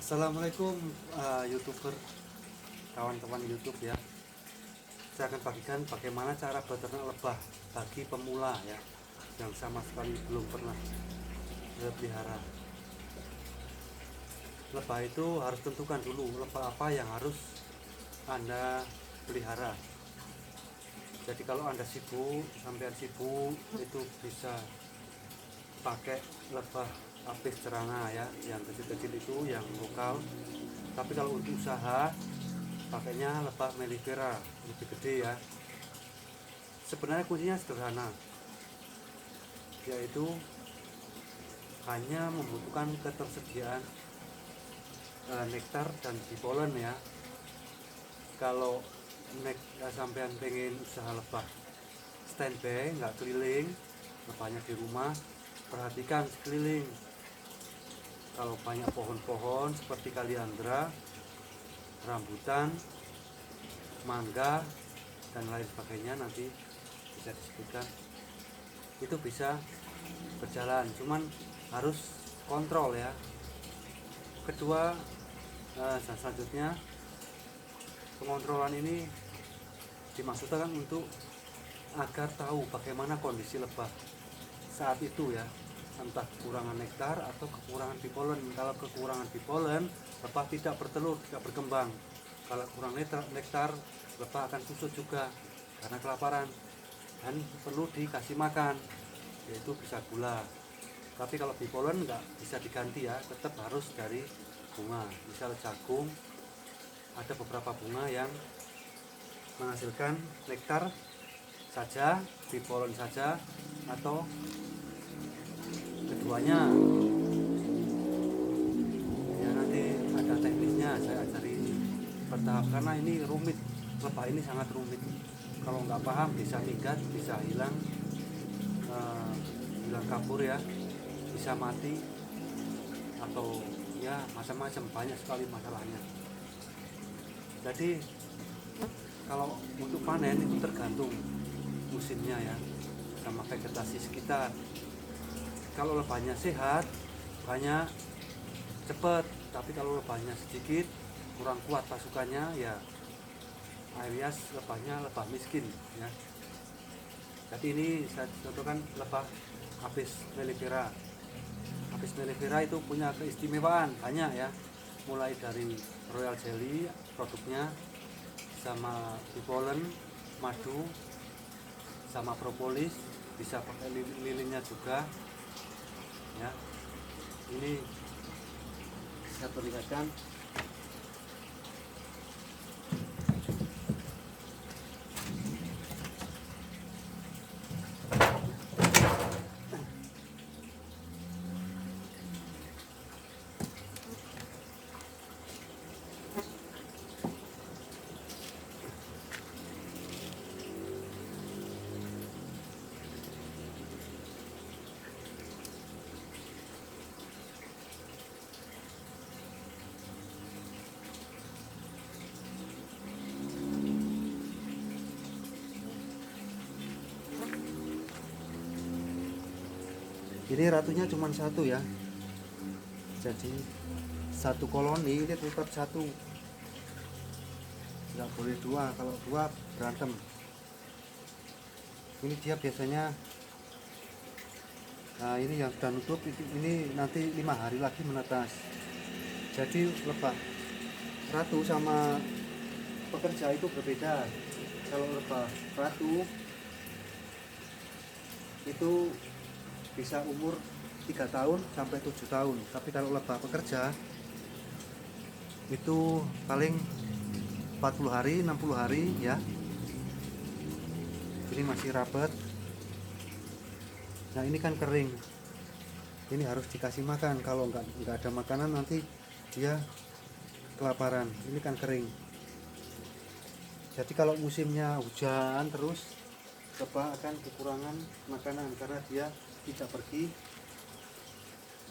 Assalamualaikum YouTuber, kawan-kawan YouTube ya. Saya akan bagikan bagaimana cara beternak lebah bagi pemula ya, yang sama sekali belum pernah pelihara. Lebah itu harus tentukan dulu lebah apa yang harus Anda pelihara. Jadi kalau Anda sibuk, sampean sibuk, itu bisa pakai lebah apis cerana ya, yang kecil-kecil itu, yang lokal. Tapi kalau untuk usaha, pakainya lebah mellifera, lebih gede ya. Sebenarnya kuncinya sederhana, yaitu hanya membutuhkan ketersediaan nektar dan polen ya. Kalau sampean pengen usaha lebah standby, nggak keliling, lebahnya di rumah, perhatikan sekeliling. Kalau banyak pohon-pohon seperti kaliandra, rambutan, mangga, dan lain sebagainya, nanti bisa disebutkan, itu bisa berjalan, cuman harus kontrol ya. Kedua, selanjutnya pengontrolan ini dimaksudkan untuk agar tahu bagaimana kondisi lebah saat itu ya, entah kekurangan nektar atau kekurangan bipolen. Kalau kekurangan bipolen, lebah tidak bertelur, tidak berkembang. Kalau kurang nektar, lebah akan susut juga karena kelaparan dan perlu dikasih makan, yaitu bisa gula. Tapi kalau bipolen nggak bisa diganti ya, tetap harus dari bunga. Misal jagung, ada beberapa bunga yang menghasilkan nektar saja, bipolen saja, atau keduanya ya. Nanti ada teknisnya, saya ajari bertahap karena ini rumit. Lebah ini sangat rumit, kalau nggak paham bisa minggat, bisa hilang, hilang kabur ya, bisa mati, atau ya macam-macam, banyak sekali masalahnya. Jadi kalau untuk panen itu tergantung musimnya ya, sama vegetasi sekitar. Kalau lebahnya sehat, banyak, cepat. Tapi kalau lebahnya sedikit, kurang kuat pasukannya ya, alias lebahnya lebah miskin ya. Jadi ini saya contohkan lebah apis mellifera. Apis mellifera itu punya keistimewaan banyak ya, mulai dari royal jelly produknya, sama bipolen, madu, sama propolis, bisa pakai lilinnya juga ya. Ini saya perlihatkan. Ini ratunya cuma satu ya, jadi satu koloni ini tetap satu, nggak boleh dua. Kalau dua berantem. Ini dia biasanya, nah ini yang sudah nutup, ini nanti 5 hari lagi menetas. Jadi lebah ratu sama pekerja itu berbeda. Kalau lebah ratu itu bisa umur 3 tahun sampai 7 tahun. Tapi kalau lebah pekerja itu paling 40 hari, 60 hari ya. Ini masih rapat. Nah ini kan kering, ini harus dikasih makan. Kalau nggak ada makanan nanti dia kelaparan. Ini kan kering. Jadi kalau musimnya hujan terus, lebah akan kekurangan makanan karena dia tidak pergi,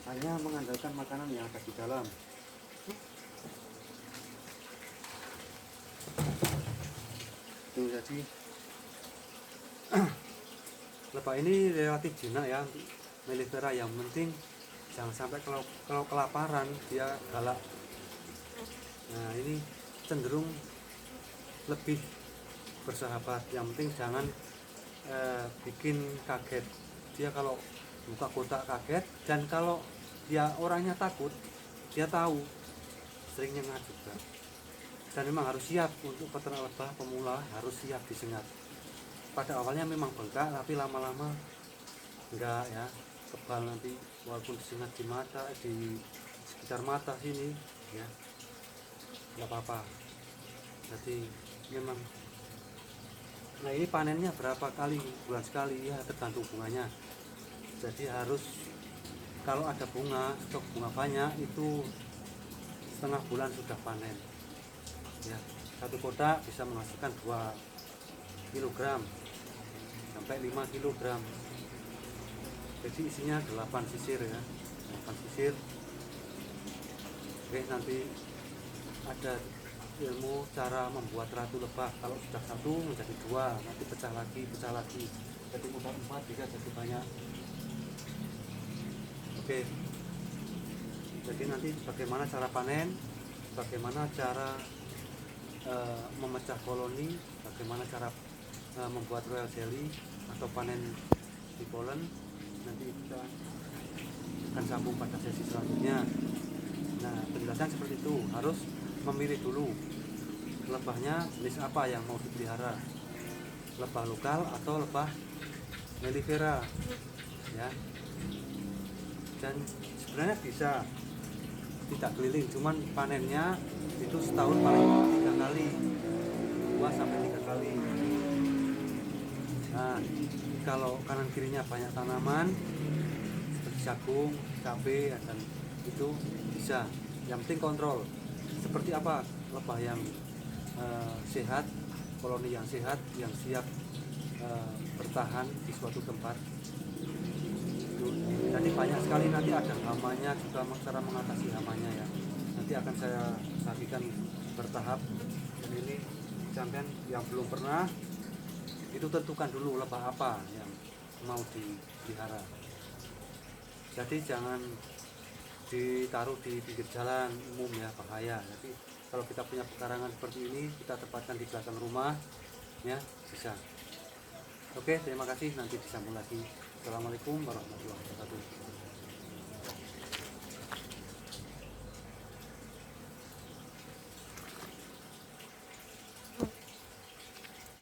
hanya mengandalkan makanan yang ada di dalam. Tuh, jadi lebah ini relatif jinak ya, mellifera. Yang penting jangan sampai kalau kelaparan dia galak Nah ini cenderung lebih bersahabat. Yang penting jangan bikin kaget dia. Kalau buka kotak kaget, dan kalau dia orangnya takut, dia tahu sering nyengat juga. Dan memang harus siap untuk peternak lebah pemula, harus siap disengat. Pada awalnya memang bengkak, tapi lama-lama enggak ya, kebal nanti walaupun disengat di mata, di sekitar mata sini ya, nggak apa-apa. Jadi memang, nah ini panennya berapa kali, bulan sekali ya, tergantung bunganya. Jadi harus, kalau ada bunga, stok bunga banyak, itu setengah bulan sudah panen ya. Satu kotak bisa menghasilkan 2 kg sampai 5 kg. Jadi isinya 8 sisir ya, 8 sisir. Oke, nanti ada ilmu cara membuat ratu lebah. Kalau sudah satu menjadi 2, nanti pecah lagi, jadi kotak 4 bisa jadi banyak. Oke, jadi nanti bagaimana cara panen, bagaimana cara memecah koloni, bagaimana cara membuat royal jelly atau panen di pollen, nanti kita akan sambung pada sesi selanjutnya. Nah, penjelasan seperti itu. Harus memilih dulu lebahnya jenis apa yang mau dipelihara, lebah lokal atau lebah mellifera ya. Dan sebenarnya bisa tidak keliling, cuman panennya itu setahun paling 3 kali, 2 sampai 3 kali. Nah, kalau kanan kirinya banyak tanaman seperti jagung, cabai, dan itu bisa. Yang penting kontrol seperti apa lebah yang sehat, koloni yang sehat, yang siap bertahan di suatu tempat. Jadi banyak sekali, nanti ada hamanya juga, cara mengatasi hamanya ya. Nanti akan saya bagikan bertahap. Dan ini sampean yang belum pernah, itu tentukan dulu lebah apa yang mau dipelihara. Jadi jangan ditaruh di pinggir jalan umum ya, bahaya. Jadi kalau kita punya pekarangan seperti ini, kita tempatkan di belakang rumah ya, bisa. Oke, terima kasih, nanti disambung lagi. Assalamualaikum warahmatullahi wabarakatuh.